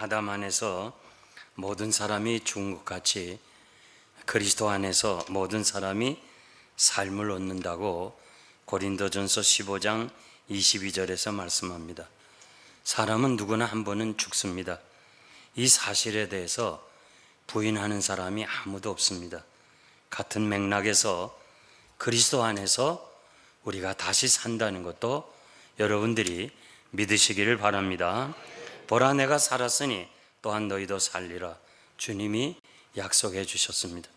아담 안에서 모든 사람이 죽은 것 같이 그리스도 안에서 모든 사람이 삶을 얻는다고 고린도전서 15장 22절에서 말씀합니다. 사람은 누구나 한 번은 죽습니다. 이 사실에 대해서 부인하는 사람이 아무도 없습니다. 같은 맥락에서 그리스도 안에서 우리가 다시 산다는 것도 여러분들이 믿으시기를 바랍니다. 보라, 내가 살았으니 또한 너희도 살리라. 주님이 약속해 주셨습니다.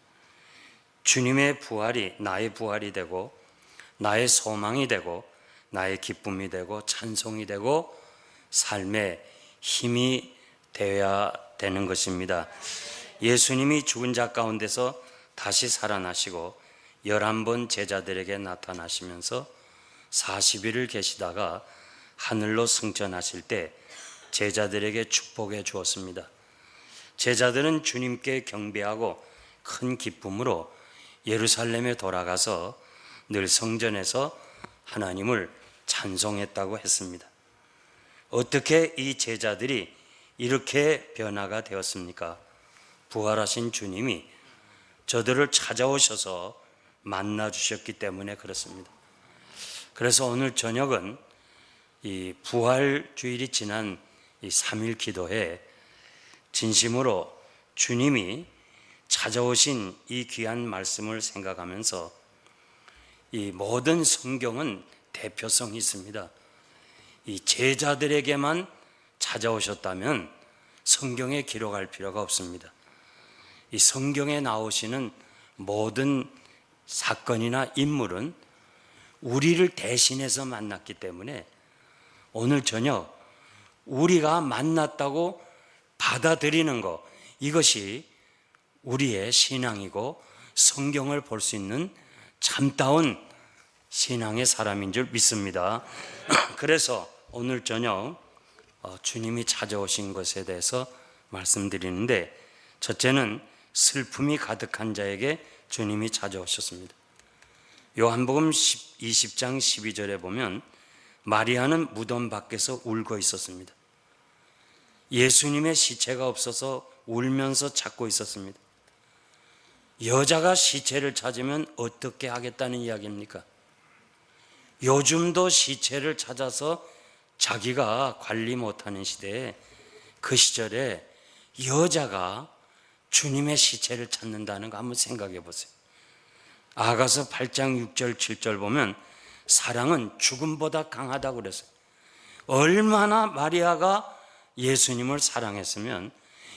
주님의 부활이 나의 부활이 되고 나의 소망이 되고 나의 기쁨이 되고 찬송이 되고 삶의 힘이 되어야 되는 것입니다. 예수님이 죽은 자 가운데서 다시 살아나시고 11번 제자들에게 나타나시면서 40일을 계시다가 하늘로 승천하실 때 제자들에게 축복해 주었습니다. 제자들은 주님께 경배하고 큰 기쁨으로 예루살렘에 돌아가서 늘 성전에서 하나님을 찬송했다고 했습니다. 어떻게 이 제자들이 이렇게 변화가 되었습니까? 부활하신 주님이 저들을 찾아오셔서 만나 주셨기 때문에 그렇습니다. 그래서 오늘 저녁은 이 부활 주일이 지난 이 3일 기도에 진심으로 주님이 찾아오신 이 귀한 말씀을 생각하면서 이 모든 성경은 대표성이 있습니다. 이 제자들에게만 찾아오셨다면 성경에 기록할 필요가 없습니다. 이 성경에 나오시는 모든 사건이나 인물은 우리를 대신해서 만났기 때문에 오늘 저녁 우리가 만났다고 받아들이는 것, 이것이 우리의 신앙이고 성경을 볼 수 있는 참다운 신앙의 사람인 줄 믿습니다. 그래서 오늘 저녁 주님이 찾아오신 것에 대해서 말씀드리는데, 첫째는 슬픔이 가득한 자에게 주님이 찾아오셨습니다. 요한복음 20장 12절에 보면 마리아는 무덤 밖에서 울고 있었습니다. 예수님의 시체가 없어서 울면서 찾고 있었습니다. 여자가 시체를 찾으면 어떻게 하겠다는 이야기입니까? 요즘도 시체를 찾아서 자기가 관리 못하는 시대에, 그 시절에 여자가 주님의 시체를 찾는다는 거 한번 생각해 보세요. 아가서 8장 6절 7절 보면 사랑은 죽음보다 강하다고 그랬어요. 얼마나 마리아가 예수님을 사랑했으면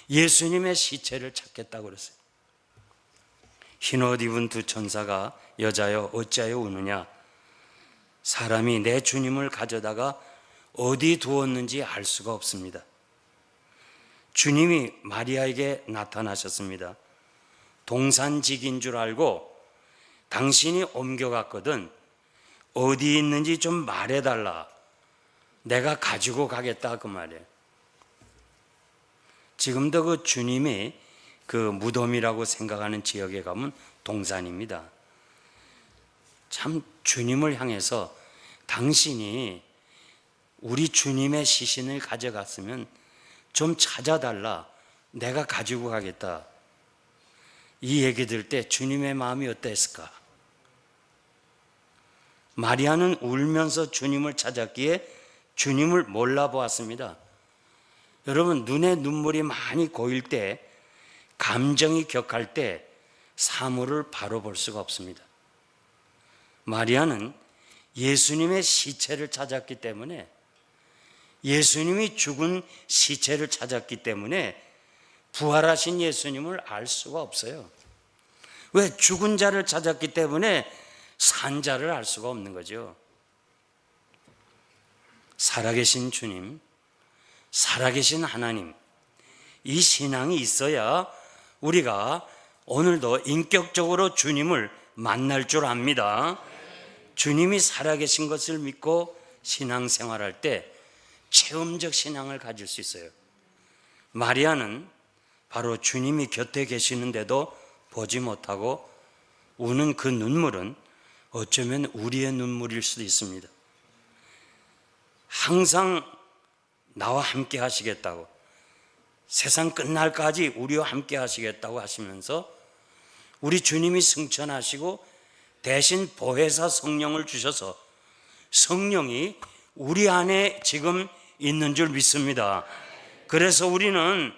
예수님의 시체를 찾겠다고 그랬어요. 흰옷 입은 두 천사가 여자여 어찌하여 우느냐, 사람이 내 주님을 가져다가 어디 두었는지 알 수가 없습니다. 주님이 마리아에게 나타나셨습니다. 동산직인 줄 알고 당신이 옮겨갔거든, 어디 있는지 좀 말해달라, 내가 가지고 가겠다, 그 말이에요. 지금도 그 주님이 그 무덤이라고 생각하는 지역에 가면 동산입니다. 참 주님을 향해서 당신이 우리 주님의 시신을 가져갔으면 좀 찾아달라, 내가 가지고 가겠다. 이 얘기 들을 때 주님의 마음이 어땠을까? 마리아는 울면서 주님을 찾았기에 주님을 몰라보았습니다. 여러분, 눈에 눈물이 많이 고일 때, 감정이 격할 때 사물을 바로 볼 수가 없습니다. 마리아는 예수님의 시체를 찾았기 때문에, 예수님이 죽은 시체를 찾았기 때문에 부활하신 예수님을 알 수가 없어요. 왜? 죽은 자를 찾았기 때문에 산 자를 알 수가 없는 거죠. 살아계신 주님, 살아계신 하나님, 이 신앙이 있어야 우리가 오늘도 인격적으로 주님을 만날 줄 압니다. 주님이 살아계신 것을 믿고 신앙생활할 때 체험적 신앙을 가질 수 있어요. 마리아는 바로 주님이 곁에 계시는데도 보지 못하고 우는 그 눈물은 어쩌면 우리의 눈물일 수도 있습니다. 항상 나와 함께 하시겠다고, 세상 끝날까지 우리와 함께 하시겠다고 하시면서 우리 주님이 승천하시고 대신 보혜사 성령을 주셔서 성령이 우리 안에 지금 있는 줄 믿습니다. 그래서 우리는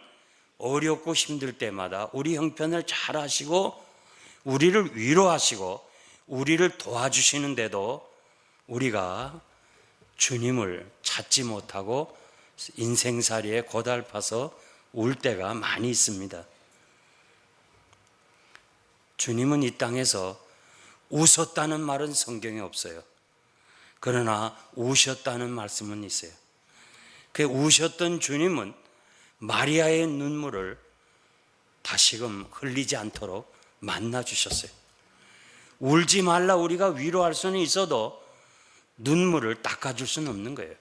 어렵고 힘들 때마다 우리 형편을 잘 하시고 우리를 위로하시고 우리를 도와주시는데도 우리가 주님을 찾지 못하고 인생살이에 고달파서 울 때가 많이 있습니다. 주님은 이 땅에서 웃었다는 말은 성경에 없어요. 그러나 우셨다는 말씀은 있어요. 그 우셨던 주님은 마리아의 눈물을 다시금 흘리지 않도록 만나 주셨어요. 울지 말라 우리가 위로할 수는 있어도 눈물을 닦아줄 수는 없는 거예요.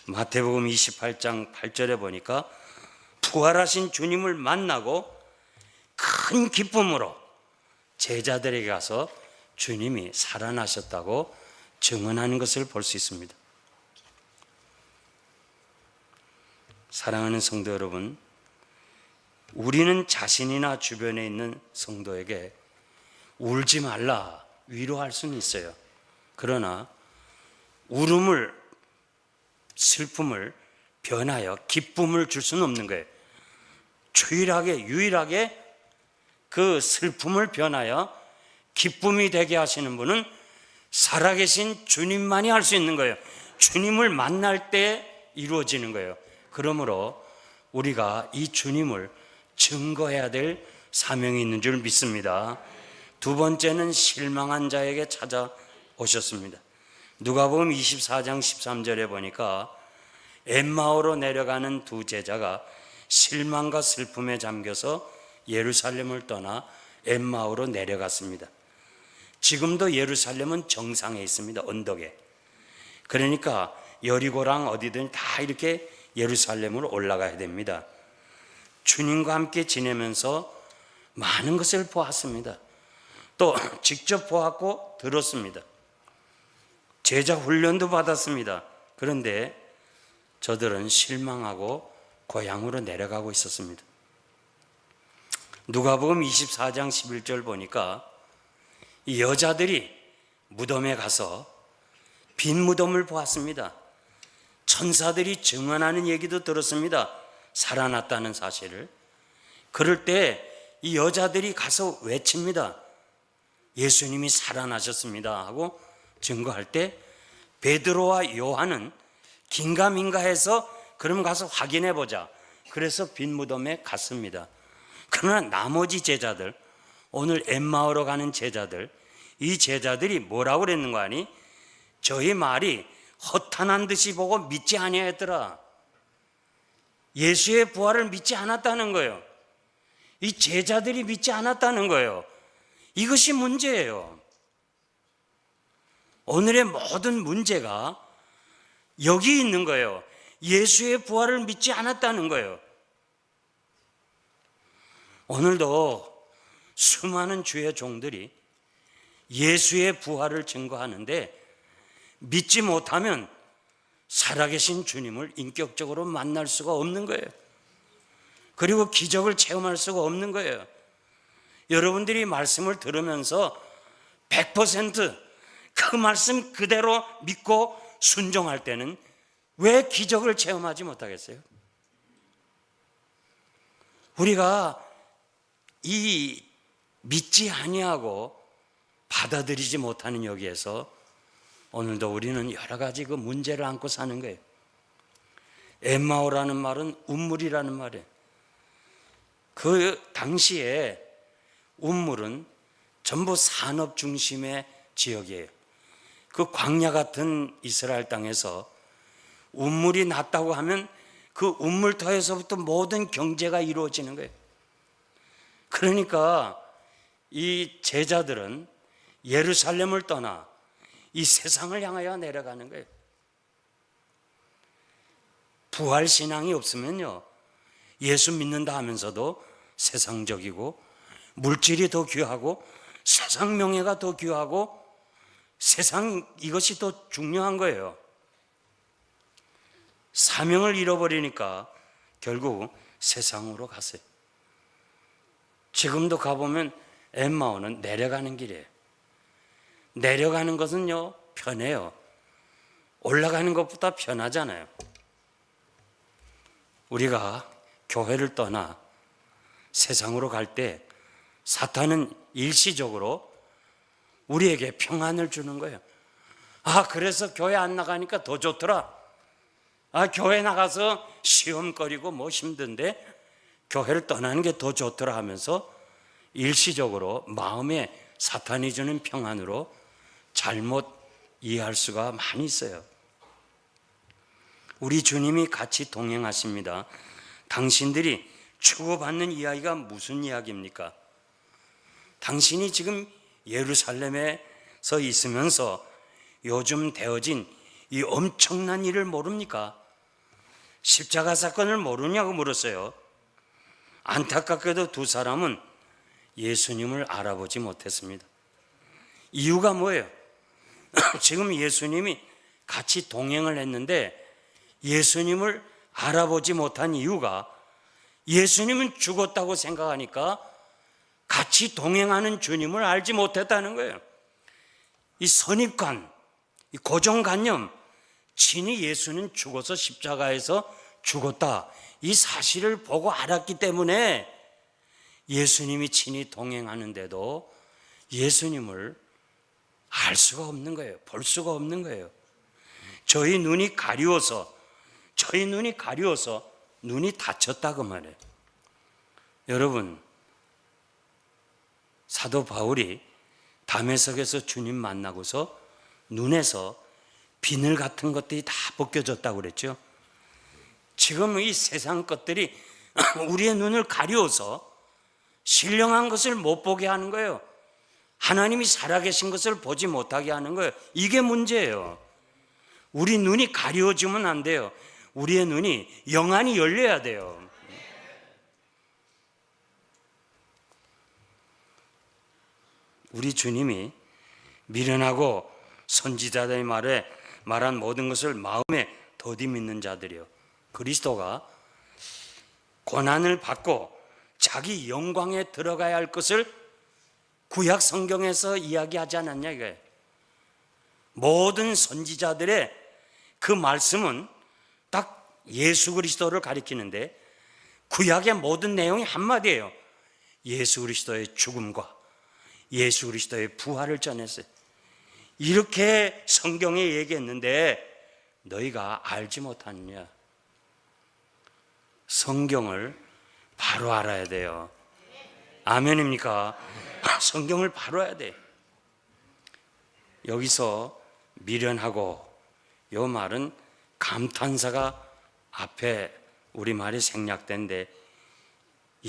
마태복음 28장 8절에 보니까 부활하신 주님을 만나고 큰 기쁨으로 제자들에게 가서 주님이 살아나셨다고 증언하는 것을 볼 수 있습니다. 사랑하는 성도 여러분, 우리는 자신이나 주변에 있는 성도에게 울지 말라 위로할 수는 있어요. 그러나 울음을, 슬픔을 변하여 기쁨을 줄 수는 없는 거예요. 유일하게 그 슬픔을 변하여 기쁨이 되게 하시는 분은 살아계신 주님만이 할 수 있는 거예요. 주님을 만날 때 이루어지는 거예요. 그러므로 우리가 이 주님을 증거해야 될 사명이 있는 줄 믿습니다. 두 번째는 실망한 자에게 찾아오셨습니다. 누가복음 24장 13절에 보니까 엠마오로 내려가는 두 제자가 실망과 슬픔에 잠겨서 예루살렘을 떠나 엠마오로 내려갔습니다. 지금도 예루살렘은 정상에 있습니다. 언덕에. 그러니까 여리고랑 어디든 다 이렇게 예루살렘으로 올라가야 됩니다. 주님과 함께 지내면서 많은 것을 보았습니다. 또 직접 보았고 들었습니다. 제자 훈련도 받았습니다. 그런데 저들은 실망하고 고향으로 내려가고 있었습니다. 누가복음 24장 11절 보니까 이 여자들이 무덤에 가서 빈 무덤을 보았습니다. 천사들이 증언하는 얘기도 들었습니다. 살아났다는 사실을. 그럴 때 이 여자들이 가서 외칩니다. 예수님이 살아나셨습니다 하고 증거할 때 베드로와 요한은 긴가민가해서 그럼 가서 확인해 보자. 그래서 빈 무덤에 갔습니다. 그러나 나머지 제자들, 오늘 엠마오로 가는 제자들, 이 제자들이 뭐라고 그랬는가 하니 저희 말이 허탄한 듯이 보고 믿지 아니하였더라. 예수의 부활을 믿지 않았다는 거예요. 이 제자들이 믿지 않았다는 거예요. 이것이 문제예요. 오늘의 모든 문제가 여기 있는 거예요. 예수의 부활을 믿지 않았다는 거예요. 오늘도 수많은 주의 종들이 예수의 부활을 증거하는데 믿지 못하면 살아계신 주님을 인격적으로 만날 수가 없는 거예요. 그리고 기적을 체험할 수가 없는 거예요. 여러분들이 말씀을 들으면서 100% 그 말씀 그대로 믿고 순종할 때는 왜 기적을 체험하지 못하겠어요? 우리가 이 믿지 아니하고 받아들이지 못하는 여기에서 오늘도 우리는 여러 가지 그 문제를 안고 사는 거예요. 엠마오라는 말은 운물이라는 말이에요. 그 당시에 운물은 전부 산업 중심의 지역이에요. 그 광야 같은 이스라엘 땅에서 운물이 났다고 하면 그 운물터에서부터 모든 경제가 이루어지는 거예요. 그러니까 이 제자들은 예루살렘을 떠나 이 세상을 향하여 내려가는 거예요. 부활신앙이 없으면요, 예수 믿는다 하면서도 세상적이고 물질이 더 귀하고 세상 명예가 더 귀하고 세상 이것이 더 중요한 거예요. 사명을 잃어버리니까 결국 세상으로 갔어요. 지금도 가보면 엠마오는 내려가는 길이에요. 내려가는 것은요, 편해요. 올라가는 것보다 편하잖아요. 우리가 교회를 떠나 세상으로 갈 때 사탄은 일시적으로 우리에게 평안을 주는 거예요. 그래서 교회 안 나가니까 더 좋더라. 교회 나가서 시험거리고 뭐 힘든데 교회를 떠나는 게 더 좋더라 하면서 일시적으로 마음에 사탄이 주는 평안으로 잘못 이해할 수가 많이 있어요. 우리 주님이 같이 동행하십니다. 당신들이 주고받는 이야기가 무슨 이야기입니까? 당신이 지금 예루살렘에서 있으면서 요즘 되어진 이 엄청난 일을 모릅니까? 십자가 사건을 모르냐고 물었어요. 안타깝게도 두 사람은 예수님을 알아보지 못했습니다. 이유가 뭐예요? 지금 예수님이 같이 동행을 했는데 예수님을 알아보지 못한 이유가 예수님은 죽었다고 생각하니까 같이 동행하는 주님을 알지 못했다는 거예요. 이 선입관, 이 고정관념, 친히 예수는 죽어서 십자가에서 죽었다, 이 사실을 보고 알았기 때문에 예수님이 친히 동행하는데도 예수님을 알 수가 없는 거예요. 볼 수가 없는 거예요. 저희 눈이 가리워서 눈이 다쳤다고 말해요. 여러분, 사도 바울이 다메섹에서 주님 만나고서 눈에서 비늘 같은 것들이 다 벗겨졌다고 그랬죠. 지금 이 세상 것들이 우리의 눈을 가리워서 신령한 것을 못 보게 하는 거예요. 하나님이 살아계신 것을 보지 못하게 하는 거예요. 이게 문제예요. 우리 눈이 가리워지면 안 돼요. 우리의 눈이 영안이 열려야 돼요. 우리 주님이 미련하고 선지자들의 말한 모든 것을 마음에 더디 믿는 자들이요, 그리스도가 고난을 받고 자기 영광에 들어가야 할 것을 구약 성경에서 이야기하지 않았냐 이거예요. 모든 선지자들의 그 말씀은 딱 예수 그리스도를 가리키는데 구약의 모든 내용이 한마디예요. 예수 그리스도의 죽음과 예수 그리스도의 부활을 전했어요. 이렇게 성경에 얘기했는데 너희가 알지 못하느냐. 성경을 바로 알아야 돼요. 아멘입니까? 성경을 바로 알아야 돼. 여기서 미련하고, 요 말은 감탄사가 앞에 우리말이 생략된데,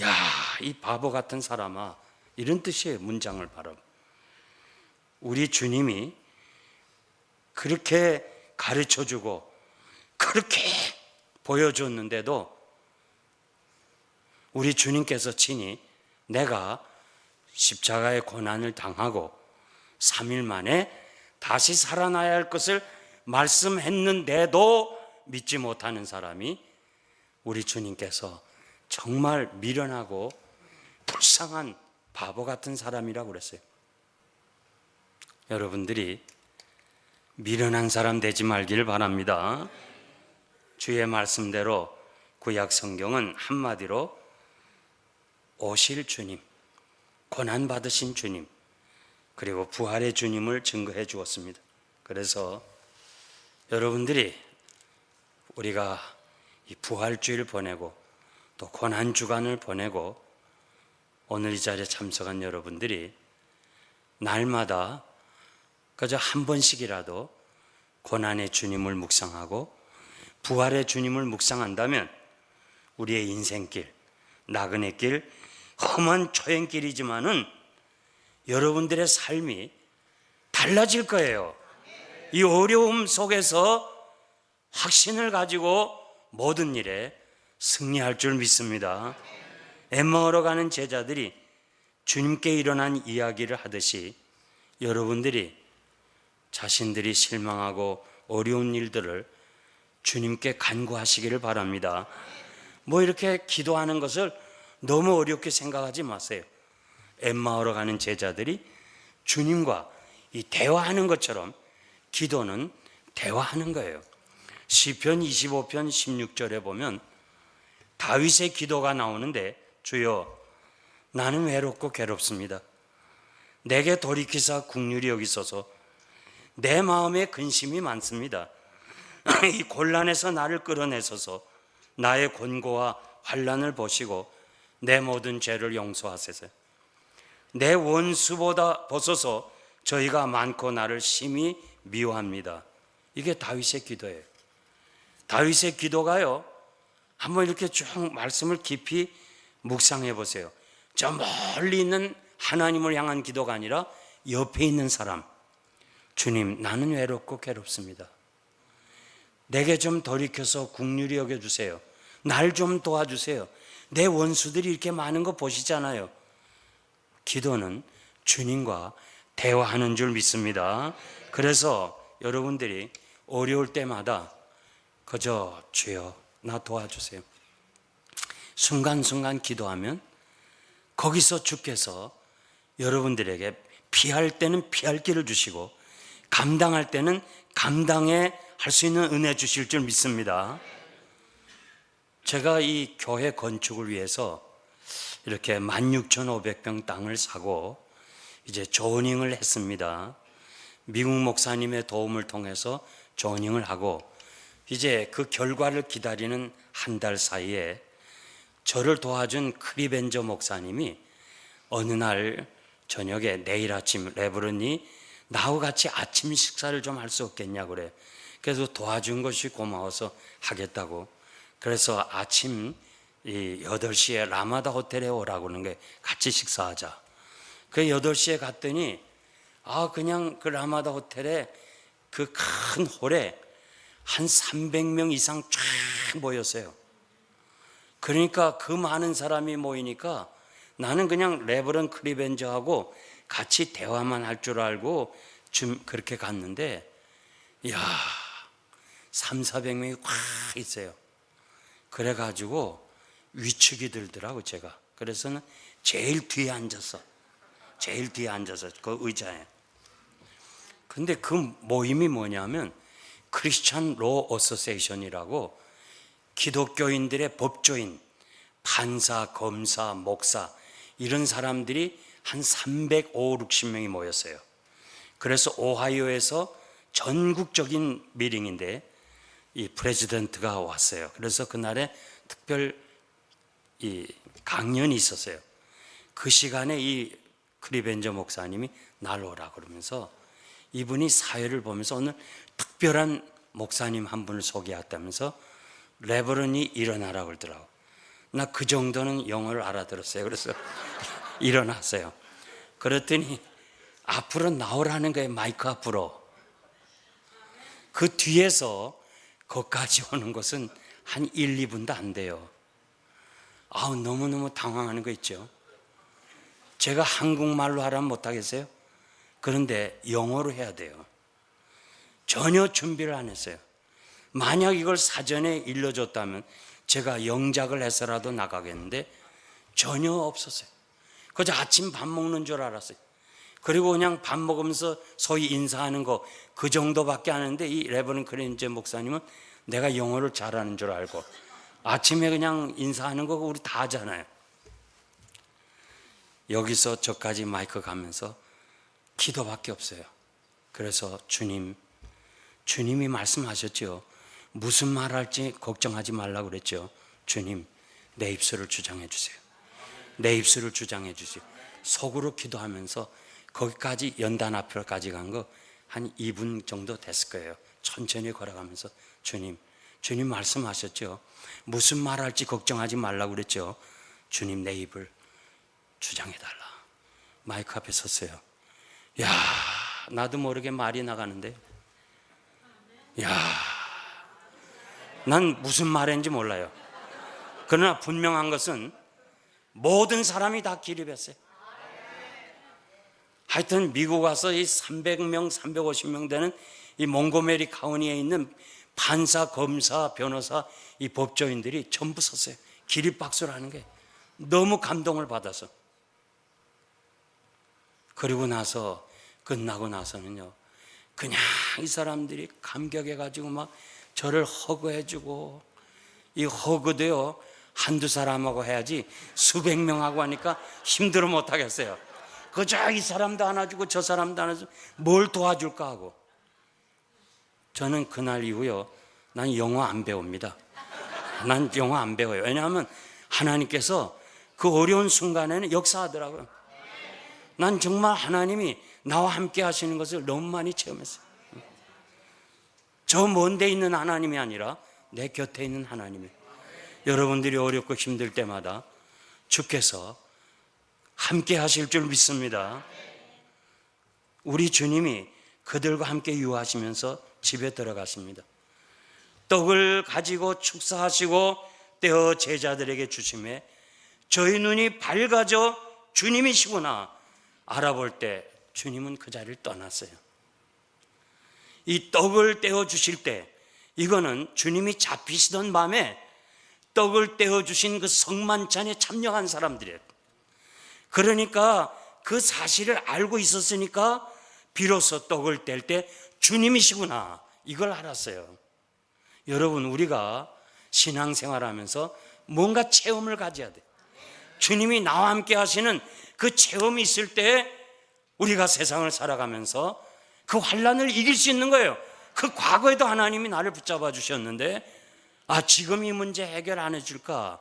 야, 이 바보 같은 사람아, 이런 뜻이에요. 문장을 바로. 우리 주님이 그렇게 가르쳐주고 그렇게 보여줬는데도 우리 주님께서 친히 내가 십자가의 고난을 당하고 3일 만에 다시 살아나야 할 것을 말씀했는데도 믿지 못하는 사람이 우리 주님께서 정말 미련하고 불쌍한 바보 같은 사람이라고 그랬어요. 여러분들이 미련한 사람 되지 말기를 바랍니다. 주의 말씀대로 구약 성경은 한마디로 오실 주님, 고난 받으신 주님, 그리고 부활의 주님을 증거해 주었습니다. 그래서 여러분들이 우리가 이 부활주일 보내고 또 고난 주간을 보내고 오늘 이 자리에 참석한 여러분들이 날마다 그저 한 번씩이라도 고난의 주님을 묵상하고 부활의 주님을 묵상한다면 우리의 인생길, 나그네 길, 험한 초행길이지만은 여러분들의 삶이 달라질 거예요. 이 어려움 속에서 확신을 가지고 모든 일에 승리할 줄 믿습니다. 엠마오로 가는 제자들이 주님께 일어난 이야기를 하듯이 여러분들이 자신들이 실망하고 어려운 일들을 주님께 간구하시기를 바랍니다. 뭐 이렇게 기도하는 것을 너무 어렵게 생각하지 마세요. 엠마오로 가는 제자들이 주님과 이 대화하는 것처럼 기도는 대화하는 거예요. 시편 25편 16절에 보면 다윗의 기도가 나오는데, 주여 나는 외롭고 괴롭습니다. 내게 돌이키사 긍휼히 여기소서. 내 마음에 근심이 많습니다. 이 곤란에서 나를 끌어내소서. 나의 곤고와 환난을 보시고 내 모든 죄를 용서하소서. 내 원수보다 벗어서 저희가 많고 나를 심히 미워합니다. 이게 다윗의 기도예요. 다윗의 기도가요, 한번 이렇게 쭉 말씀을 깊이 묵상해 보세요. 저 멀리 있는 하나님을 향한 기도가 아니라 옆에 있는 사람, 주님 나는 외롭고 괴롭습니다. 내게 좀 돌이켜서 긍휼히 여겨주세요. 날 좀 도와주세요. 내 원수들이 이렇게 많은 거 보시잖아요. 기도는 주님과 대화하는 줄 믿습니다. 그래서 여러분들이 어려울 때마다 그저 주여 나 도와주세요. 순간순간 기도하면 거기서 주께서 여러분들에게 피할 때는 피할 길을 주시고 감당할 때는 감당해 할 수 있는 은혜 주실 줄 믿습니다. 제가 이 교회 건축을 위해서 이렇게 16,500평 땅을 사고 이제 조닝을 했습니다. 미국 목사님의 도움을 통해서 조닝을 하고 이제 그 결과를 기다리는 한 달 사이에 저를 도와준 크리벤저 목사님이 어느 날 저녁에 내일 아침 레브런이 나하고 같이 아침 식사를 좀 할 수 없겠냐고 그래. 그래서 도와준 것이 고마워서 하겠다고. 그래서 아침 8시에 라마다 호텔에 오라고 하는 게 같이 식사하자. 그 8시에 갔더니 그냥 그 라마다 호텔에 그 큰 홀에 한 300명 이상 쫙 모였어요. 그러니까 그 많은 사람이 모이니까 나는 그냥 레버런 크리벤저하고 같이 대화만 할 줄 알고 좀 그렇게 갔는데, 이야, 300~400명이 꽉 있어요. 그래가지고 위축이 들더라고 제가. 그래서는 제일 뒤에 앉았어. 그 의자에. 근데 그 모임이 뭐냐면 크리스찬 로 어소시에이션이라고 기독교인들의 법조인, 판사, 검사, 목사 이런 사람들이 한 350~60명이 모였어요. 그래서 오하이오에서 전국적인 미팅인데 이 프레지던트가 왔어요. 그래서 그날에 특별 이 강연이 있었어요. 그 시간에 이 크리벤저 목사님이 날 오라 그러면서 이분이 사회를 보면서 오늘 특별한 목사님 한 분을 소개했다면서 레버런이 일어나라 그러더라고. 나 그 정도는 영어를 알아들었어요. 그래서 일어났어요. 그랬더니 앞으로 나오라는 거예요. 마이크 앞으로. 그 뒤에서 거기까지 오는 것은 한 1~2분도 안 돼요. 너무너무 당황하는 거 있죠. 제가 한국말로 하라면 못하겠어요? 그런데 영어로 해야 돼요. 전혀 준비를 안 했어요. 만약 이걸 사전에 일러줬다면 제가 영작을 해서라도 나가겠는데 전혀 없었어요. 그저 아침 밥 먹는 줄 알았어요. 그리고 그냥 밥 먹으면서 소위 인사하는 거 그 정도밖에 안 하는데 이 레버런 크리벤저 목사님은 내가 영어를 잘하는 줄 알고 아침에 그냥 인사하는 거 우리 다 하잖아요. 여기서 저까지 마이크 가면서 기도밖에 없어요. 그래서 주님이 말씀하셨죠. 무슨 말 할지 걱정하지 말라고 그랬죠. 주님, 내 입술을 주장해 주세요. 내 입술을 주장해 주세요. 속으로 기도하면서 거기까지 연단 앞으로까지 간 거 한 2분 정도 됐을 거예요. 천천히 걸어가면서 주님 말씀하셨죠. 무슨 말 할지 걱정하지 말라고 그랬죠. 주님, 내 입을 주장해 달라. 마이크 앞에 섰어요. 야, 나도 모르게 말이 나가는데, 난 무슨 말인지 몰라요. 그러나 분명한 것은 모든 사람이 다 기립했어요. 하여튼 미국 와서 이 300명, 350명 되는 이 몽고메리 카운티에 있는 판사, 검사, 변호사, 이 법조인들이 전부 섰어요. 기립박수를 하는 게 너무 감동을 받아서. 그리고 나서 끝나고 나서는요, 그냥 이 사람들이 감격해가지고 막 저를 허그해주고, 이 허그도요 한두 사람하고 해야지 수백 명하고 하니까 힘들어 못하겠어요. 그저 이 사람도 안아주고 저 사람도 안아주고 뭘 도와줄까 하고. 저는 그날 이후요, 난 영어 안 배웁니다. 난 영어 안 배워요. 왜냐하면 하나님께서 그 어려운 순간에는 역사하더라고요. 난 정말 하나님이 나와 함께 하시는 것을 너무 많이 체험했어요. 저 먼 데 있는 하나님이 아니라 내 곁에 있는 하나님이. 여러분들이 어렵고 힘들 때마다 주께서 함께 하실 줄 믿습니다. 우리 주님이 그들과 함께 유하시면서 집에 들어갔습니다. 떡을 가지고 축사하시고 떼어 제자들에게 주심에 저희 눈이 밝아져 주님이시구나 알아볼 때 주님은 그 자리를 떠났어요. 이 떡을 떼어 주실 때, 이거는 주님이 잡히시던 밤에 떡을 떼어 주신 그 성만찬에 참여한 사람들이에요. 그러니까 그 사실을 알고 있었으니까 비로소 떡을 뗄 때 주님이시구나 이걸 알았어요. 여러분, 우리가 신앙생활하면서 뭔가 체험을 가져야 돼. 주님이 나와 함께 하시는 그 체험이 있을 때 우리가 세상을 살아가면서 그 환난을 이길 수 있는 거예요. 그 과거에도 하나님이 나를 붙잡아 주셨는데, 지금 이 문제 해결 안 해줄까?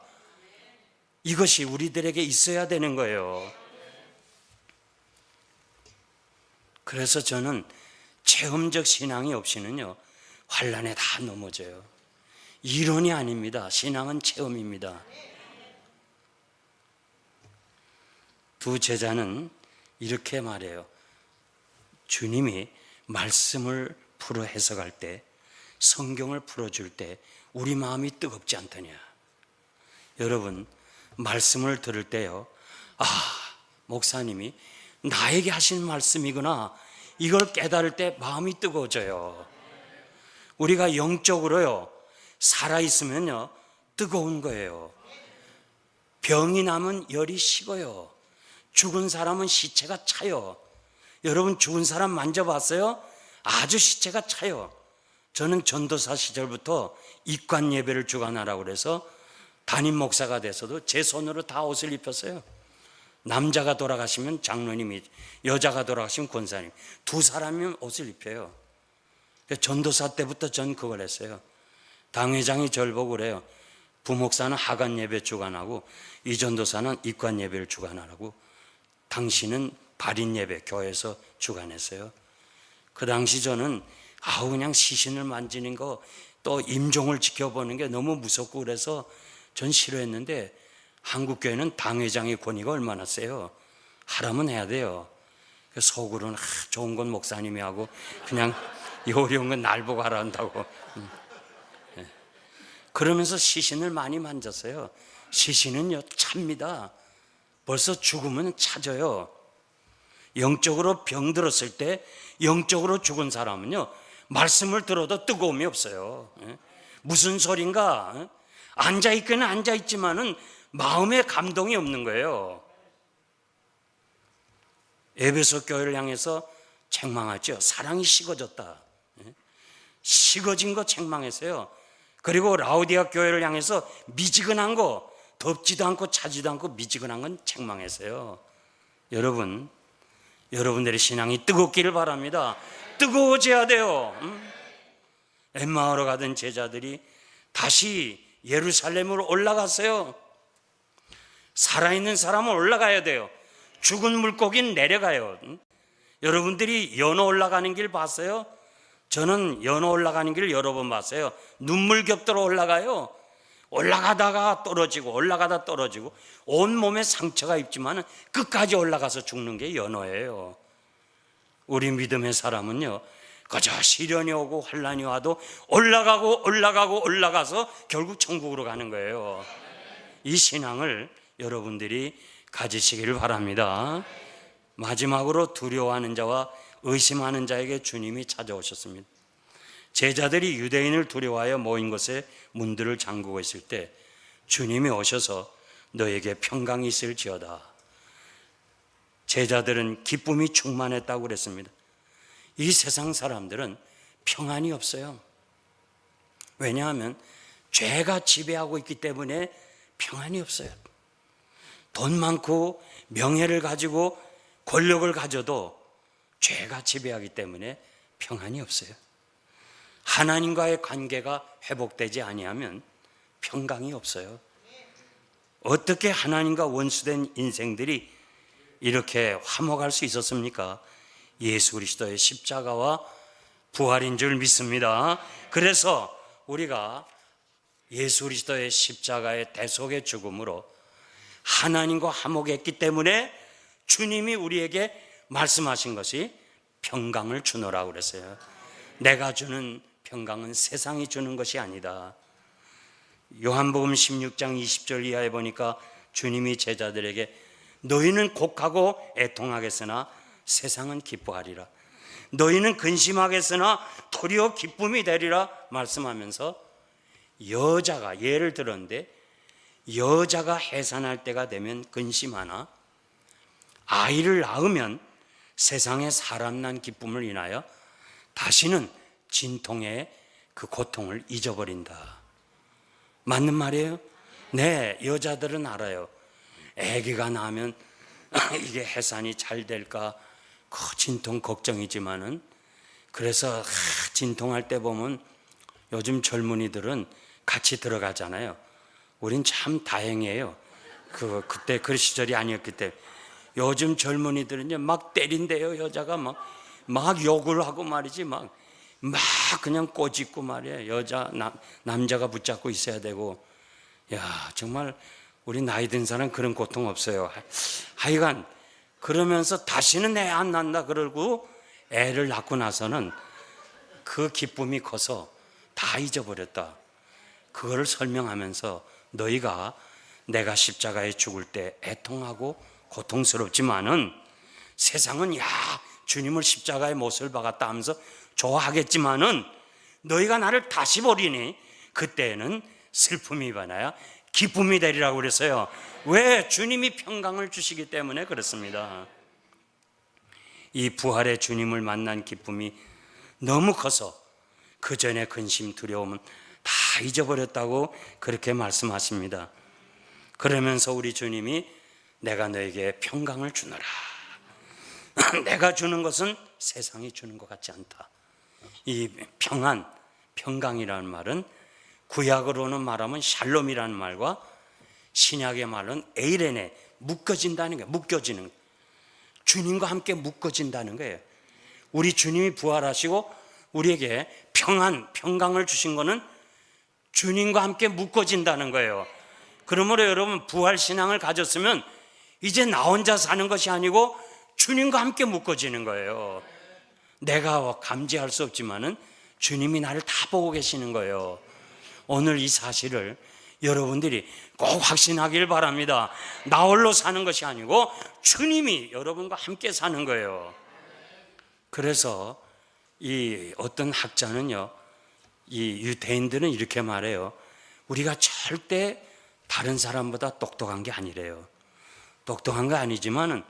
이것이 우리들에게 있어야 되는 거예요. 그래서 저는 체험적 신앙이 없이는요, 환난에 다 넘어져요. 이론이 아닙니다. 신앙은 체험입니다. 두 제자는 이렇게 말해요. 주님이 말씀을 풀어 해석할 때, 성경을 풀어줄 때 우리 마음이 뜨겁지 않더냐. 여러분, 말씀을 들을 때요, 목사님이 나에게 하신 말씀이구나, 이걸 깨달을 때 마음이 뜨거워져요. 우리가 영적으로요 살아있으면요 뜨거운 거예요. 병이 나면 열이 식어요. 죽은 사람은 시체가 차요. 여러분, 죽은 사람 만져봤어요? 아주 시체가 차요. 저는 전도사 시절부터 입관 예배를 주관하라고 그래서 담임 목사가 돼서도 제 손으로 다 옷을 입혔어요. 남자가 돌아가시면 장로님이, 여자가 돌아가시면 권사님, 두 사람이면 옷을 입혀요. 전도사 때부터 전 그걸 했어요. 당회장이 저를 보고 그래요. 부목사는 하간 예배 주관하고 이 전도사는 입관 예배를 주관하라고, 당신은 발인 예배 교회에서 주관했어요. 그 당시 저는 그냥 시신을 만지는 거, 또 임종을 지켜보는 게 너무 무섭고 그래서 전 싫어했는데, 한국교회는 당회장의 권위가 얼마나 세요. 하라면 해야 돼요. 속으로는 좋은 건 목사님이 하고 그냥 이 어려운 건 날 보고 하라 한다고. 그러면서 시신을 많이 만졌어요. 시신은요 찹니다. 벌써 죽으면 차져요. 영적으로 병들었을 때, 영적으로 죽은 사람은요 말씀을 들어도 뜨거움이 없어요. 무슨 소린가? 앉아있기는 앉아있지만은 마음에 감동이 없는 거예요. 에베소 교회를 향해서 책망하죠. 사랑이 식어졌다. 식어진 거 책망했어요. 그리고 라오디아 교회를 향해서 미지근한 거, 덥지도 않고 차지도 않고 미지근한 건 책망했어요. 여러분, 여러분들의 신앙이 뜨겁기를 바랍니다. 뜨거워져야 돼요. 엠마오로 가던 제자들이 다시 예루살렘으로 올라갔어요. 살아있는 사람은 올라가야 돼요. 죽은 물고기는 내려가요. 여러분들이 연어 올라가는 길 봤어요? 저는 연어 올라가는 길 여러 번 봤어요. 눈물겹도록 올라가요. 올라가다가 떨어지고 올라가다 떨어지고 온몸에 상처가 있지만 끝까지 올라가서 죽는 게 연어예요. 우리 믿음의 사람은요 그저 시련이 오고 환난이 와도 올라가서 결국 천국으로 가는 거예요. 이 신앙을 여러분들이 가지시기를 바랍니다. 마지막으로 두려워하는 자와 의심하는 자에게 주님이 찾아오셨습니다. 제자들이 유대인을 두려워하여 모인 곳에 문들을 잠그고 있을 때 주님이 오셔서 너에게 평강이 있을지어다. 제자들은 기쁨이 충만했다고 그랬습니다. 이 세상 사람들은 평안이 없어요. 왜냐하면 죄가 지배하고 있기 때문에 평안이 없어요. 돈 많고 명예를 가지고 권력을 가져도 죄가 지배하기 때문에 평안이 없어요. 하나님과의 관계가 회복되지 아니하면 평강이 없어요. 어떻게 하나님과 원수된 인생들이 이렇게 화목할 수 있었습니까? 예수 그리스도의 십자가와 부활인 줄 믿습니다. 그래서 우리가 예수 그리스도의 십자가의 대속의 죽음으로 하나님과 화목했기 때문에 주님이 우리에게 말씀하신 것이 평강을 주노라고 그랬어요. 내가 주는 평강은 세상이 주는 것이 아니다. 요한복음 16장 20절 이하에 보니까 주님이 제자들에게 너희는 곡하고 애통하겠으나 세상은 기뻐하리라. 너희는 근심하겠으나 도리어 기쁨이 되리라 말씀하면서 여자가, 예를 들었는데 여자가 해산할 때가 되면 근심하나 아이를 낳으면 세상에 사람 난 기쁨을 인하여 다시는 진통의 그 고통을 잊어버린다. 맞는 말이에요? 네, 여자들은 알아요. 아기가 나면 이게 해산이 잘 될까 그 진통 걱정이지만은, 그래서 진통할 때 보면 요즘 젊은이들은 같이 들어가잖아요. 우린 참 다행이에요. 그때 그 시절이 아니었기 때문에. 요즘 젊은이들은요 막 때린대요. 여자가 막 욕을 하고 말이지, 막 그냥 꼬집고 말이에요. 남자가 붙잡고 있어야 되고. 야, 정말 우리 나이 든 사람 그런 고통 없어요. 하여간 그러면서 다시는 애 안 낳는다 그러고 애를 낳고 나서는 그 기쁨이 커서 다 잊어버렸다. 그걸 설명하면서 너희가 내가 십자가에 죽을 때 애통하고 고통스럽지만은 세상은 야, 주님을 십자가에 못을 박았다 하면서 좋아하겠지만은 너희가 나를 다시 보리니 그때는 슬픔이 많아야 기쁨이 되리라고 그랬어요. 왜? 주님이 평강을 주시기 때문에 그렇습니다. 이 부활의 주님을 만난 기쁨이 너무 커서 그 전에 근심 두려움은 다 잊어버렸다고 그렇게 말씀하십니다. 그러면서 우리 주님이 내가 너에게 평강을 주노라. 내가 주는 것은 세상이 주는 것 같지 않다. 이 평강이라는 말은 구약으로는 말하면 샬롬이라는 말과 신약의 말은 에이레네, 묶어진다는 거예요. 묶여지는 거예요. 주님과 함께 묶어진다는 거예요. 우리 주님이 부활하시고 우리에게 평강을 주신 거는 주님과 함께 묶어진다는 거예요. 그러므로 여러분 부활신앙을 가졌으면 이제 나 혼자 사는 것이 아니고 주님과 함께 묶어지는 거예요. 내가 감지할 수 없지만은 주님이 나를 다 보고 계시는 거예요. 오늘 이 사실을 여러분들이 꼭 확신하길 바랍니다. 나 홀로 사는 것이 아니고 주님이 여러분과 함께 사는 거예요. 그래서 이 어떤 학자는요, 이 유대인들은 이렇게 말해요. 우리가 절대 다른 사람보다 똑똑한 게 아니래요. 똑똑한 거 아니지만은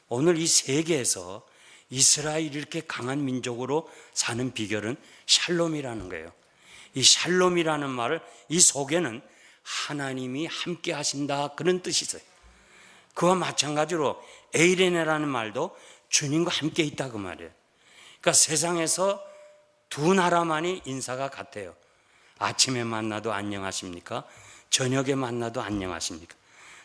오늘 이 세계에서 이스라엘이 이렇게 강한 민족으로 사는 비결은 샬롬이라는 거예요. 이 샬롬이라는 말을 이 속에는 하나님이 함께 하신다 그런 뜻이 있어요. 그와 마찬가지로 에이레네라는 말도 주님과 함께 있다 그 말이에요. 그러니까 세상에서 두 나라만이 인사가 같아요. 아침에 만나도 안녕하십니까? 저녁에 만나도 안녕하십니까?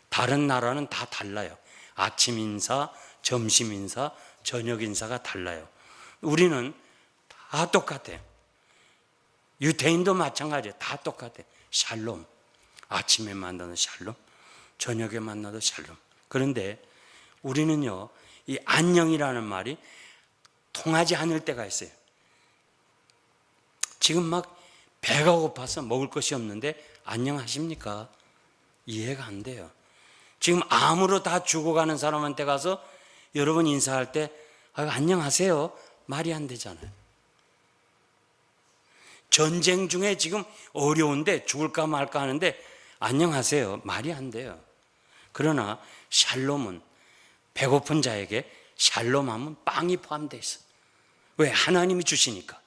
다른 나라는 다 달라요. 아침 인사, 점심 인사, 저녁 인사가 달라요. 우리는 다 똑같아요. 유대인도 마찬가지예요. 다 똑같아요. 샬롬. 아침에 만나도 샬롬, 저녁에 만나도 샬롬. 그런데 우리는요, 이 안녕이라는 말이 통하지 않을 때가 있어요. 지금 막 배가 고파서 먹을 것이 없는데 안녕하십니까? 이해가 안 돼요. 지금 암으로 다 죽어가는 사람한테 가서 여러분 인사할 때 안녕하세요 말이 안 되잖아요. 전쟁 중에 지금 어려운데 죽을까 말까 하는데 안녕하세요 말이 안 돼요. 그러나 샬롬은 배고픈 자에게 샬롬하면 빵이 포함되어 있어. 왜? 하나님이 주시니까.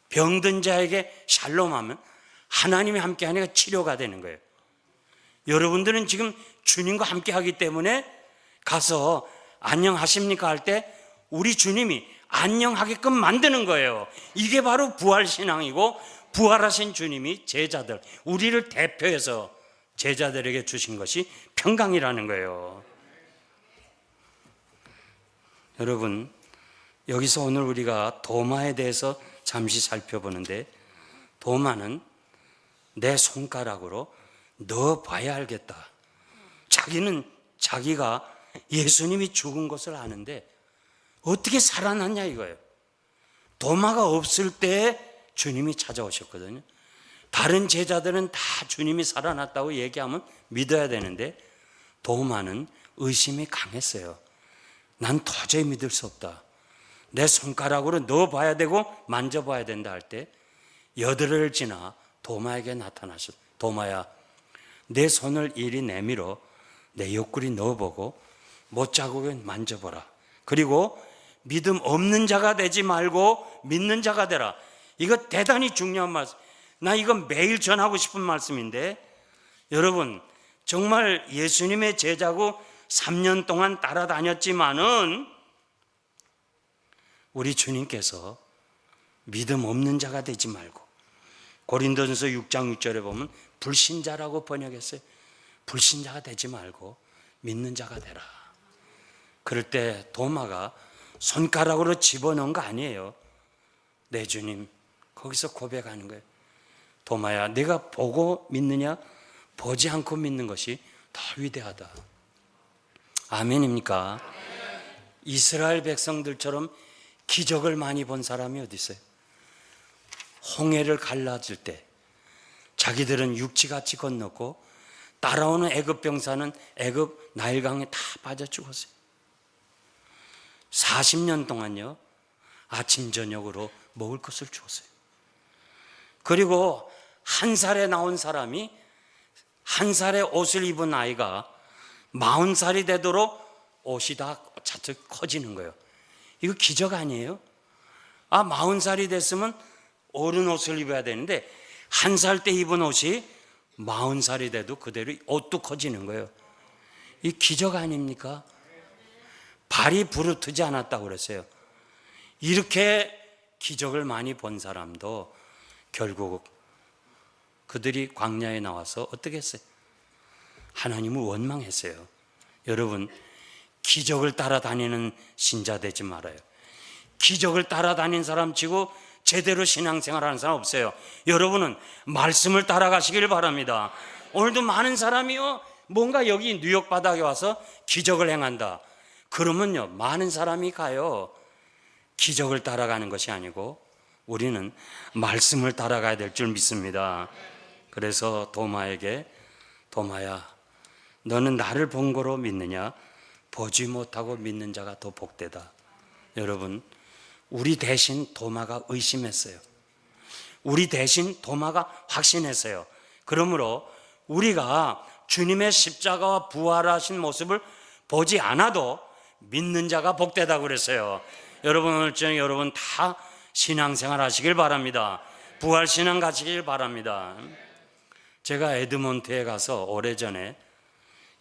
병든 자에게 샬롬하면 하나님이 함께하니까 치료가 되는 거예요. 여러분들은 지금 주님과 함께하기 때문에 가서 안녕하십니까 할 때 우리 주님이 안녕하게끔 만드는 거예요. 이게 바로 부활신앙이고, 부활하신 주님이 제자들, 우리를 대표해서 제자들에게 주신 것이 평강이라는 거예요. 여러분, 여기서 오늘 우리가 도마에 대해서 잠시 살펴보는데, 도마는 내 손가락으로 넣어봐야 알겠다. 자기는 자기가 예수님이 죽은 것을 아는데 어떻게 살아났냐 이거예요. 도마가 없을 때 주님이 찾아오셨거든요. 다른 제자들은 다 주님이 살아났다고 얘기하면 믿어야 되는데 도마는 의심이 강했어요. 난 도저히 믿을 수 없다. 내 손가락으로 넣어봐야 되고 만져봐야 된다 할 때 8일 지나 도마에게 나타나셨어요. 도마야, 내 손을 이리 내밀어 내 옆구리 넣어보고 못자국을 만져보라. 그리고 믿음 없는 자가 되지 말고 믿는 자가 되라. 이거 대단히 중요한 말씀. 나 이거 매일 전하고 싶은 말씀인데, 여러분 정말 예수님의 제자고 3년 동안 따라다녔지만은 우리 주님께서 믿음 없는 자가 되지 말고, 고린도전서 6장 6절에 보면 불신자라고 번역했어요. 불신자가 되지 말고 믿는 자가 되라. 그럴 때 도마가 손가락으로 집어넣은 거 아니에요. 내 주님, 거기서 고백하는 거예요. 도마야, 내가 보고 믿느냐 보지 않고 믿는 것이 더 위대하다. 아멘입니까? 이스라엘 백성들처럼 기적을 많이 본 사람이 어디 있어요? 홍해를 갈라질 때 자기들은 육지같이 건넜고 따라오는 애굽 병사는 애굽 나일강에 다 빠져 죽었어요. 40년 동안요, 아침 저녁으로 먹을 것을 주었어요. 그리고 한 살에 나온 사람이, 한 살에 옷을 입은 아이가 40살이 되도록 옷이 다 차츰 커지는 거예요. 이거 기적 아니에요? 40살이 됐으면 어른 옷을 입어야 되는데 한 살 때 입은 옷이 40살이 돼도 그대로 옷도 커지는 거예요. 이 기적 아닙니까? 발이 부르트지 않았다고 그랬어요. 이렇게 기적을 많이 본 사람도 결국 그들이 광야에 나와서 어떻게 했어요? 하나님을 원망했어요. 여러분, 기적을 따라다니는 신자 되지 말아요. 기적을 따라다니는 사람 치고 제대로 신앙생활하는 사람 없어요. 여러분은 말씀을 따라가시길 바랍니다. 오늘도 많은 사람이요, 뭔가 여기 뉴욕 바닥에 와서 기적을 행한다. 그러면요, 많은 사람이 가요. 기적을 따라가는 것이 아니고 우리는 말씀을 따라가야 될 줄 믿습니다. 그래서 도마에게, 도마야, 너는 나를 본 거로 믿느냐? 보지 못하고 믿는 자가 더 복되다. 여러분, 우리 대신 도마가 의심했어요. 우리 대신 도마가 확신했어요. 그러므로 우리가 주님의 십자가와 부활하신 모습을 보지 않아도 믿는 자가 복되다고 그랬어요. 여러분, 오늘 저녁 여러분 다 신앙생활 하시길 바랍니다. 부활신앙 가시길 바랍니다. 제가 에드먼트에 가서 오래전에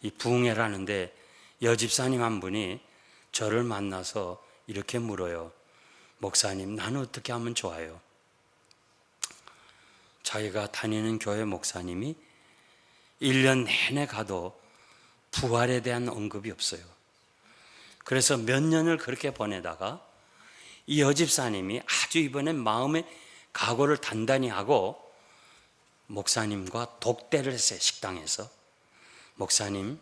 이 부흥회를 하는데 여집사님 한 분이 저를 만나서 이렇게 물어요. 목사님, 나는 어떻게 하면 좋아요? 자기가 다니는 교회 목사님이 1년 내내 가도 부활에 대한 언급이 없어요. 그래서 몇 년을 그렇게 보내다가 이 여집사님이 아주 이번엔 마음의 각오를 단단히 하고 목사님과 독대를 했어요. 식당에서. 목사님,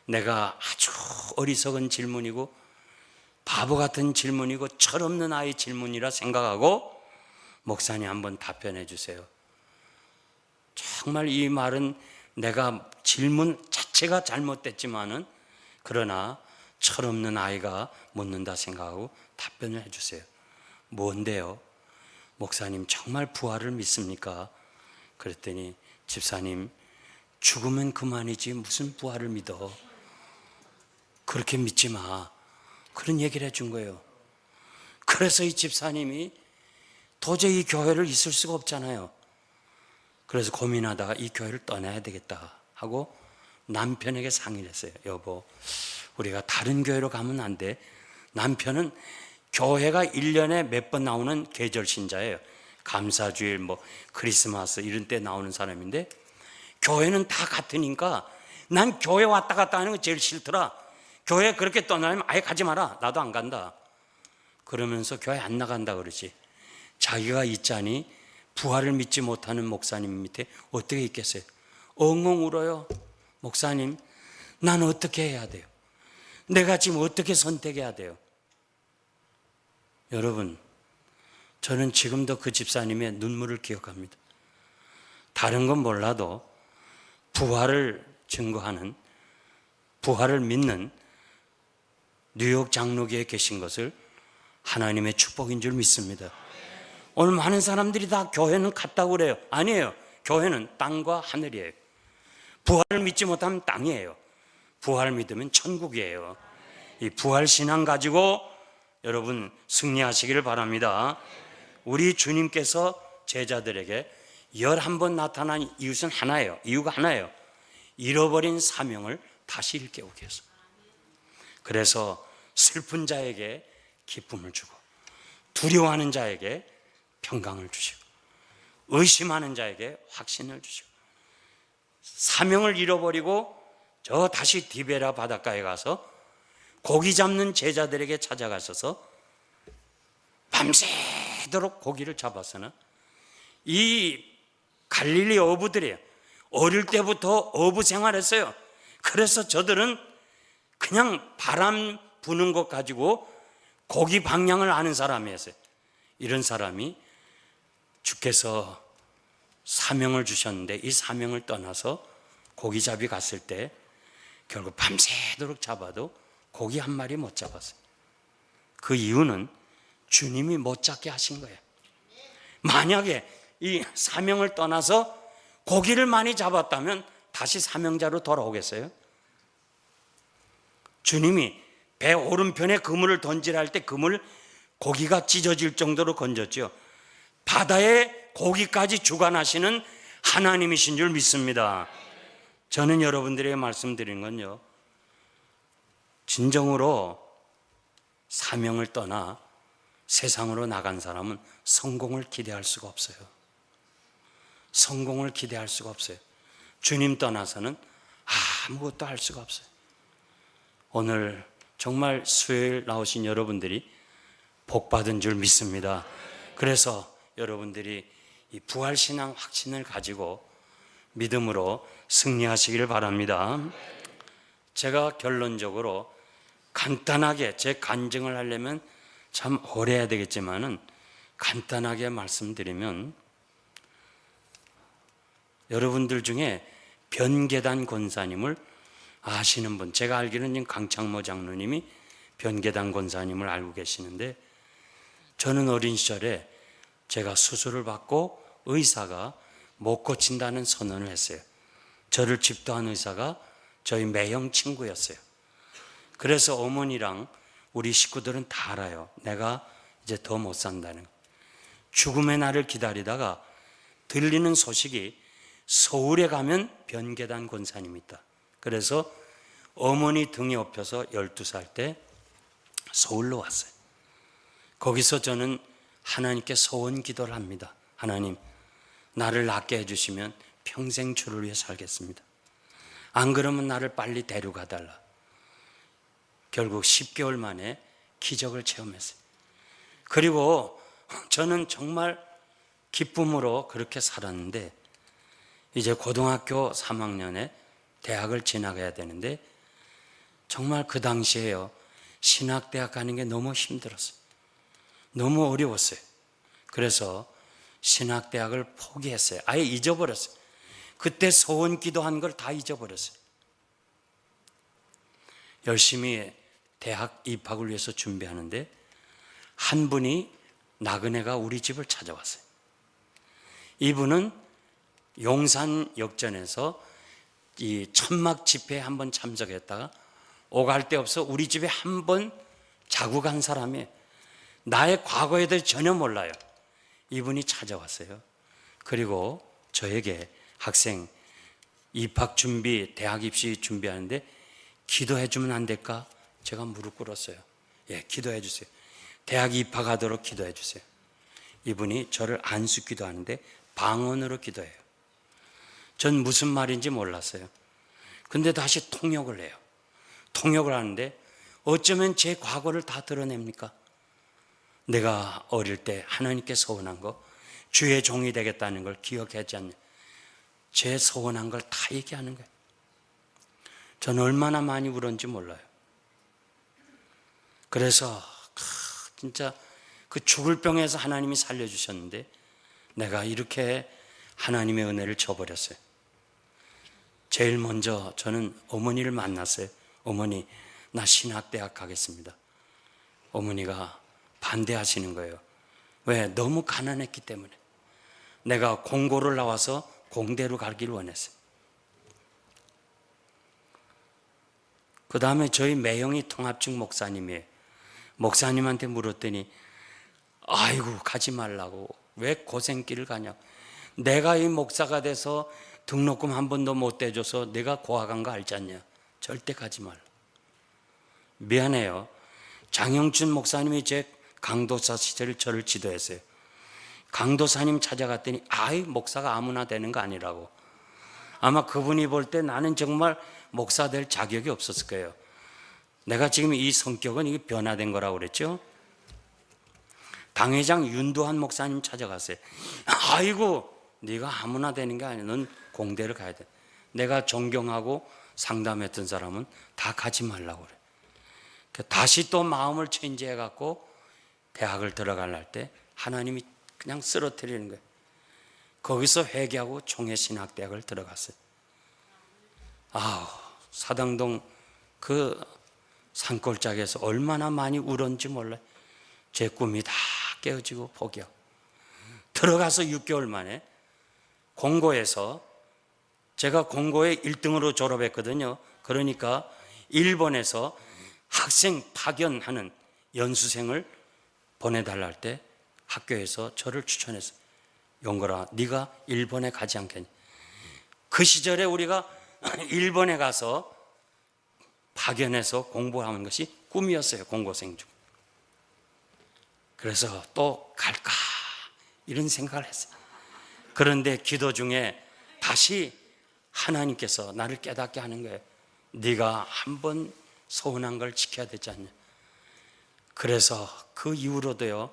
내가 아주 어리석은 질문이고 바보 같은 질문이고 철없는 아이 질문이라 생각하고 목사님 한번 답변해 주세요. 정말 이 말은 내가 질문 자체가 잘못됐지만은 그러나 철없는 아이가 묻는다 생각하고 답변을 해 주세요. 뭔데요? 목사님, 정말 부활을 믿습니까? 그랬더니 집사님, 죽으면 그만이지 무슨 부활을 믿어. 그렇게 믿지 마. 그런 얘기를 해준 거예요. 그래서 이 집사님이 도저히 이 교회를 있을 수가 없잖아요. 그래서 고민하다가 이 교회를 떠나야 되겠다 하고 남편에게 상의를 했어요. 여보, 우리가 다른 교회로 가면 안 돼. 남편은 교회가 1년에 몇 번 나오는 계절 신자예요. 감사주일, 크리스마스 이런 때 나오는 사람인데, 교회는 다 같으니까 난 교회 왔다 갔다 하는 거 제일 싫더라. 교회 그렇게 떠나면 아예 가지 마라. 나도 안 간다. 그러면서 교회 안 나간다 그러지. 자기가 있자니 부활을 믿지 못하는 목사님 밑에 어떻게 있겠어요? 엉엉 울어요. 목사님, 난 어떻게 해야 돼요? 내가 지금 어떻게 선택해야 돼요? 여러분, 저는 지금도 그 집사님의 눈물을 기억합니다. 다른 건 몰라도 부활을 증거하는, 부활을 믿는 뉴욕 장로교에 계신 것을 하나님의 축복인 줄 믿습니다. 오늘 많은 사람들이 다 교회는 같다고 그래요. 아니에요. 교회는 땅과 하늘이에요. 부활을 믿지 못하면 땅이에요. 부활을 믿으면 천국이에요. 이 부활 신앙 가지고 여러분 승리하시기를 바랍니다. 우리 주님께서 제자들에게 11번 나타난 이유는 하나예요. 이유가 하나예요. 잃어버린 사명을 다시 일깨우기 위해서. 그래서 슬픈 자에게 기쁨을 주고, 두려워하는 자에게 평강을 주시고, 의심하는 자에게 확신을 주시고, 사명을 잃어버리고 저 다시 디베라 바닷가에 가서 고기 잡는 제자들에게 찾아가셔서 밤새도록 고기를 잡았으나, 이 갈릴리 어부들이에요. 어릴 때부터 어부 생활했어요. 그래서 저들은 그냥 바람 부는 것 가지고 고기 방향을 아는 사람이었어요. 이런 사람이 주께서 사명을 주셨는데 이 사명을 떠나서 고기잡이 갔을 때 결국 밤새도록 잡아도 고기 한 마리 못 잡았어요. 그 이유는 주님이 못 잡게 하신 거예요. 만약에 이 사명을 떠나서 고기를 많이 잡았다면 다시 사명자로 돌아오겠어요? 주님이 배 오른편에 그물을 던지라 할 때 그물 고기가 찢어질 정도로 건졌죠. 바다에 고기까지 주관하시는 하나님이신 줄 믿습니다. 저는 여러분들에게 말씀드린 건요, 진정으로 사명을 떠나 세상으로 나간 사람은 성공을 기대할 수가 없어요. 성공을 기대할 수가 없어요. 주님 떠나서는 아무것도 할 수가 없어요. 오늘 정말 수요일 나오신 여러분들이 복 받은 줄 믿습니다. 그래서 여러분들이 이 부활신앙 확신을 가지고 믿음으로 승리하시기를 바랍니다. 제가 결론적으로 간단하게 제 간증을 하려면 참 오래 해야 되겠지만은 간단하게 말씀드리면, 여러분들 중에 변계단 권사님을 아시는 분, 제가 알기로는 강창모 장로님이 변계단 권사님을 알고 계시는데, 저는 어린 시절에 제가 수술을 받고 의사가 못 고친다는 선언을 했어요. 저를 집도한 의사가 저희 매형 친구였어요. 그래서 어머니랑 우리 식구들은 다 알아요. 내가 이제 더 못 산다는 거. 죽음의 날을 기다리다가 들리는 소식이 서울에 가면 변계단 권사님이 있다. 그래서 어머니 등에 업혀서 12살 때 서울로 왔어요. 거기서 저는 하나님께 소원 기도를 합니다. 하나님, 나를 낫게 해주시면 평생 주를 위해 살겠습니다. 안 그러면 나를 빨리 데려가 달라. 결국 10개월 만에 기적을 체험했어요. 그리고 저는 정말 기쁨으로 그렇게 살았는데, 이제 고등학교 3학년에 대학을 진학해야 되는데, 정말 그 당시에요, 신학대학 가는 게 너무 힘들었어요. 너무 어려웠어요. 그래서 신학대학을 포기했어요. 아예 잊어버렸어요. 그때 소원 기도한 걸 다 잊어버렸어요. 열심히 대학 입학을 위해서 준비하는데 한 분이 나그네가 우리 집을 찾아왔어요. 이분은 용산 역전에서 이 천막 집회에 한번 참석했다가 오갈 데 없어 우리 집에 한번 자고 간 사람이 나의 과거에 대해 전혀 몰라요. 이분이 찾아왔어요. 그리고 저에게 학생 입학 준비, 대학 입시 준비하는데 기도해 주면 안 될까? 제가 무릎 꿇었어요. 예, 기도해 주세요. 대학 입학하도록 기도해 주세요. 이분이 저를 안수 기도하는데 방언으로 기도해요. 전 무슨 말인지 몰랐어요. 근데 다시 통역을 해요. 통역을 하는데 어쩌면 제 과거를 다 드러냅니까? 내가 어릴 때 하나님께 서원한 거, 주의 종이 되겠다는 걸 기억하지 않냐. 제 서원한 걸 다 얘기하는 거예요. 전 얼마나 많이 울었는지 몰라요. 그래서 진짜 그 죽을 병에서 하나님이 살려주셨는데 내가 이렇게 하나님의 은혜를 저버렸어요. 제일 먼저 저는 어머니를 만났어요. 어머니, 나 신학대학 가겠습니다. 어머니가 반대하시는 거예요. 왜? 너무 가난했기 때문에. 내가 공고를 나와서 공대로 가기를 원했어요. 그 다음에 저희 매형이 통합중 목사님이에요. 목사님한테 물었더니 아이고 가지 말라고. 왜 고생길을 가냐고. 내가 이 목사가 돼서 등록금 한 번도 못 대줘서 내가 고아간 거 알지 않냐. 절대 가지 말라. 미안해요. 장영춘 목사님이 제 강도사 시절을 저를 지도했어요. 강도사님 찾아갔더니 아이 목사가 아무나 되는 거 아니라고. 아마 그분이 볼 때 나는 정말 목사 될 자격이 없었을 거예요. 내가 지금 이 성격은 이게 변화된 거라고 그랬죠. 당회장 윤도한 목사님 찾아갔어요. 아이고 네가 아무나 되는 게 아니야. 넌 공대를 가야 돼. 내가 존경하고 상담했던 사람은 다 가지 말라고 그래. 다시 또 마음을 체인지해 갖고 대학을 들어갈 때 하나님이 그냥 쓰러뜨리는 거예요. 거기서 회개하고 총회신학대학을 들어갔어요. 사당동 그 산골짜기에서 얼마나 많이 울었는지 몰라요. 제 꿈이 다 깨어지고 포기하고 들어가서 6개월 만에 공고에서, 제가 공고에 1등으로 졸업했거든요. 그러니까 일본에서 학생 파견하는 연수생을 보내달라 할 때 학교에서 저를 추천했어요. 용거라, 네가 일본에 가지 않겠니? 그 시절에 우리가 일본에 가서 파견해서 공부하는 것이 꿈이었어요. 공고생 중. 그래서 또 갈까 이런 생각을 했어요. 그런데 기도 중에 다시 하나님께서 나를 깨닫게 하는 거예요. 네가 한번 소원한 걸 지켜야 되지 않냐. 그래서 그 이후로도요,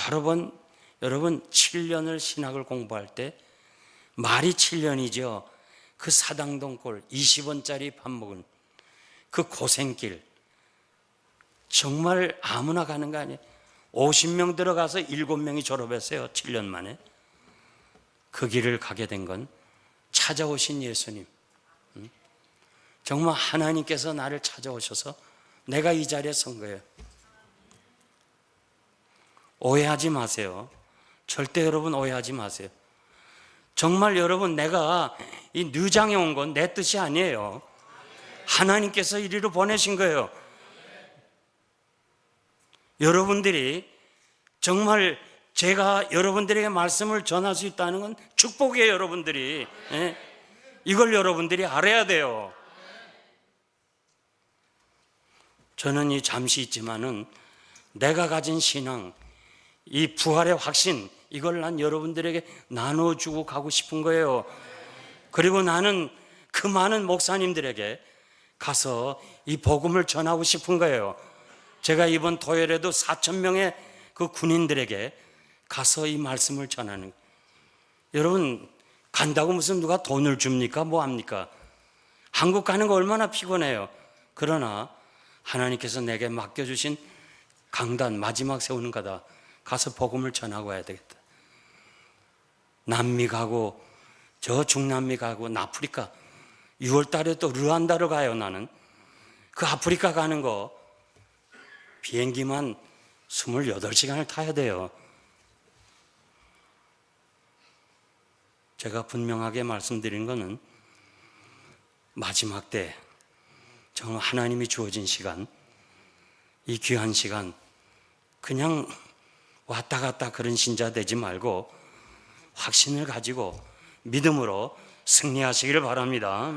여러분 7년을 신학을 공부할 때 말이 7년이죠. 그 사당동 꼴 20원짜리 밥 먹은 그 고생길, 정말 아무나 가는 거 아니에요. 50명 들어가서 7명이 졸업했어요. 7년 만에. 그 길을 가게 된 건 찾아오신 예수님, 정말 하나님께서 나를 찾아오셔서 내가 이 자리에 선 거예요. 오해하지 마세요. 절대 여러분 오해하지 마세요. 정말 여러분, 내가 이 뉴장에 온 건 내 뜻이 아니에요. 하나님께서 이리로 보내신 거예요. 여러분들이 정말 제가 여러분들에게 말씀을 전할 수 있다는 건 축복이에요. 여러분들이 이걸 여러분들이 알아야 돼요. 저는 이 잠시 있지만은 내가 가진 신앙, 이 부활의 확신, 이걸 난 여러분들에게 나눠주고 가고 싶은 거예요. 그리고 나는 그 많은 목사님들에게 가서 이 복음을 전하고 싶은 거예요. 제가 이번 토요일에도 4,000명의 그 군인들에게 가서 이 말씀을 전하는 거예요. 여러분, 간다고 무슨 누가 돈을 줍니까? 뭐 합니까? 한국 가는 거 얼마나 피곤해요. 그러나 하나님께서 내게 맡겨주신 강단, 마지막 세우는 거다. 가서 복음을 전하고 와야 되겠다. 남미 가고 저 중남미 가고 아프리카 6월 달에 또 르완다로 가요. 나는 그 아프리카 가는 거 비행기만 28시간을 타야 돼요. 제가 분명하게 말씀드린 거는 마지막 때 정말 하나님이 주어진 시간, 이 귀한 시간 그냥 왔다 갔다 그런 신자 되지 말고 확신을 가지고 믿음으로 승리하시기를 바랍니다.